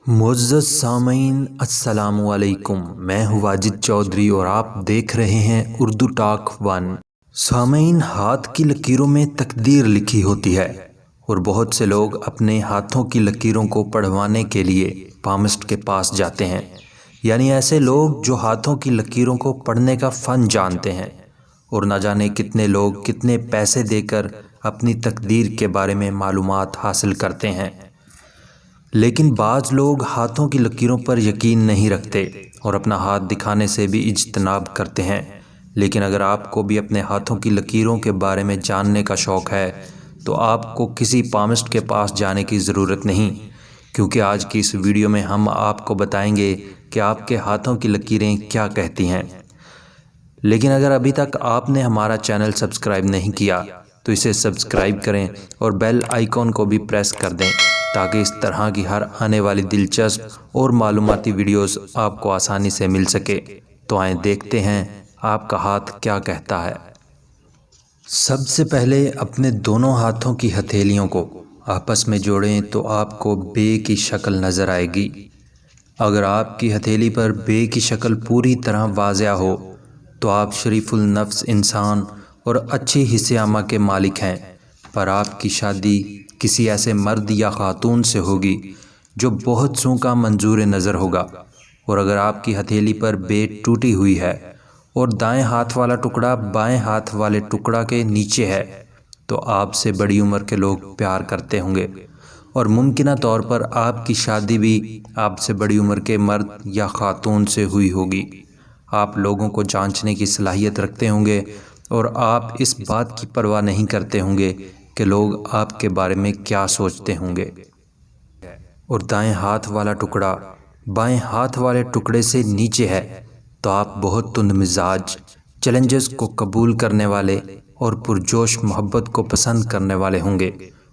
معزز سامعین السلام علیکم، میں ہوں واجد چودھری اور آپ دیکھ رہے ہیں اردو ٹاک 1۔ سامعین، ہاتھ کی لکیروں میں تقدیر لکھی ہوتی ہے اور بہت سے لوگ اپنے ہاتھوں کی لکیروں کو پڑھوانے کے لیے پامسٹ کے پاس جاتے ہیں، یعنی ایسے لوگ جو ہاتھوں کی لکیروں کو پڑھنے کا فن جانتے ہیں، اور نہ جانے کتنے لوگ کتنے پیسے دے کر اپنی تقدیر کے بارے میں معلومات حاصل کرتے ہیں۔ لیکن بعض لوگ ہاتھوں کی لکیروں پر یقین نہیں رکھتے اور اپنا ہاتھ دکھانے سے بھی اجتناب کرتے ہیں۔ لیکن اگر آپ کو بھی اپنے ہاتھوں کی لکیروں کے بارے میں جاننے کا شوق ہے تو آپ کو کسی پامسٹ کے پاس جانے کی ضرورت نہیں، کیونکہ آج کی اس ویڈیو میں ہم آپ کو بتائیں گے کہ آپ کے ہاتھوں کی لکیریں کیا کہتی ہیں۔ لیکن اگر ابھی تک آپ نے ہمارا چینل سبسکرائب نہیں کیا تو اسے سبسکرائب کریں اور بیل آئیکن کو بھی پریس کر دیں تاکہ اس طرح کی ہر آنے والی دلچسپ اور معلوماتی ویڈیوز آپ کو آسانی سے مل سکے۔ تو آئیں دیکھتے ہیں آپ کا ہاتھ کیا کہتا ہے۔ سب سے پہلے اپنے دونوں ہاتھوں کی ہتھیلیوں کو آپس میں جوڑیں تو آپ کو بے کی شکل نظر آئے گی۔ اگر آپ کی ہتھیلی پر بے کی شکل پوری طرح واضح ہو تو آپ شریف النفس انسان اور اچھی حس عامہ کے مالک ہیں، پر آپ کی شادی کسی ایسے مرد یا خاتون سے ہوگی جو بہت سوں کا منظور نظر ہوگا۔ اور اگر آپ کی ہتھیلی پر بے ٹوٹی ہوئی ہے اور دائیں ہاتھ والا ٹکڑا بائیں ہاتھ والے ٹکڑا کے نیچے ہے تو آپ سے بڑی عمر کے لوگ پیار کرتے ہوں گے، اور ممکنہ طور پر آپ کی شادی بھی آپ سے بڑی عمر کے مرد یا خاتون سے ہوئی ہوگی۔ آپ لوگوں کو جانچنے کی صلاحیت رکھتے ہوں گے اور آپ اس بات کی پرواہ نہیں کرتے ہوں گے کہ لوگ آپ کے بارے میں کیا سوچتے ہوں گے۔ اور دائیں ہاتھ والا ٹکڑا بائیں ہاتھ والے ٹکڑے سے نیچے ہے تو آپ بہت تند مزاج، چیلنجز کو قبول کرنے والے اور پرجوش محبت کو پسند کرنے والے ہوں گے،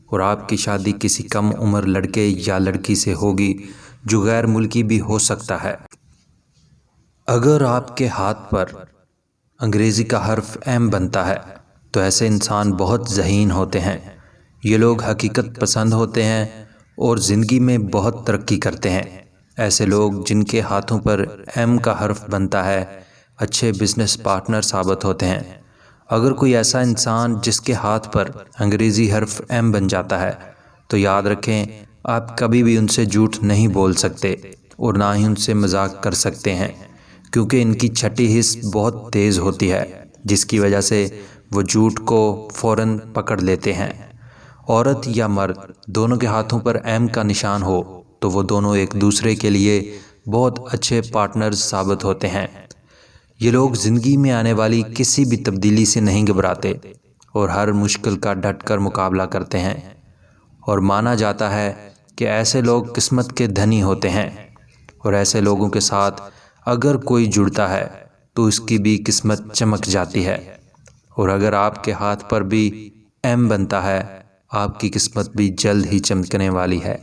اور آپ کی شادی کسی کم عمر لڑکے یا لڑکی سے ہوگی جو غیر ملکی بھی ہو سکتا ہے۔ اگر آپ کے ہاتھ پر انگریزی کا حرف ایم بنتا ہے تو ایسے انسان بہت ذہین ہوتے ہیں۔ یہ لوگ حقیقت پسند ہوتے ہیں اور زندگی میں بہت ترقی کرتے ہیں۔ ایسے لوگ جن کے ہاتھوں پر ایم کا حرف بنتا ہے اچھے بزنس پارٹنر ثابت ہوتے ہیں۔ اگر کوئی ایسا انسان جس کے ہاتھ پر انگریزی حرف ایم بن جاتا ہے تو یاد رکھیں آپ کبھی بھی ان سے جھوٹ نہیں بول سکتے اور نہ ہی ان سے مذاق کر سکتے ہیں، کیونکہ ان کی چھٹی حس بہت تیز ہوتی ہے جس کی وجہ سے وہ جھوٹ کو فوراً پکڑ لیتے ہیں۔ عورت یا مرد دونوں کے ہاتھوں پر ایم کا نشان ہو تو وہ دونوں ایک دوسرے کے لیے بہت اچھے پارٹنرز ثابت ہوتے ہیں۔ یہ لوگ زندگی میں آنے والی کسی بھی تبدیلی سے نہیں گھبراتے اور ہر مشکل کا ڈٹ کر مقابلہ کرتے ہیں، اور مانا جاتا ہے کہ ایسے لوگ قسمت کے دھنی ہوتے ہیں، اور ایسے لوگوں کے ساتھ اگر کوئی جڑتا ہے تو اس کی بھی قسمت چمک جاتی ہے۔ اور اگر آپ کے ہاتھ پر بھی ایم بنتا ہے آپ کی قسمت بھی جلد ہی چمکنے والی ہے۔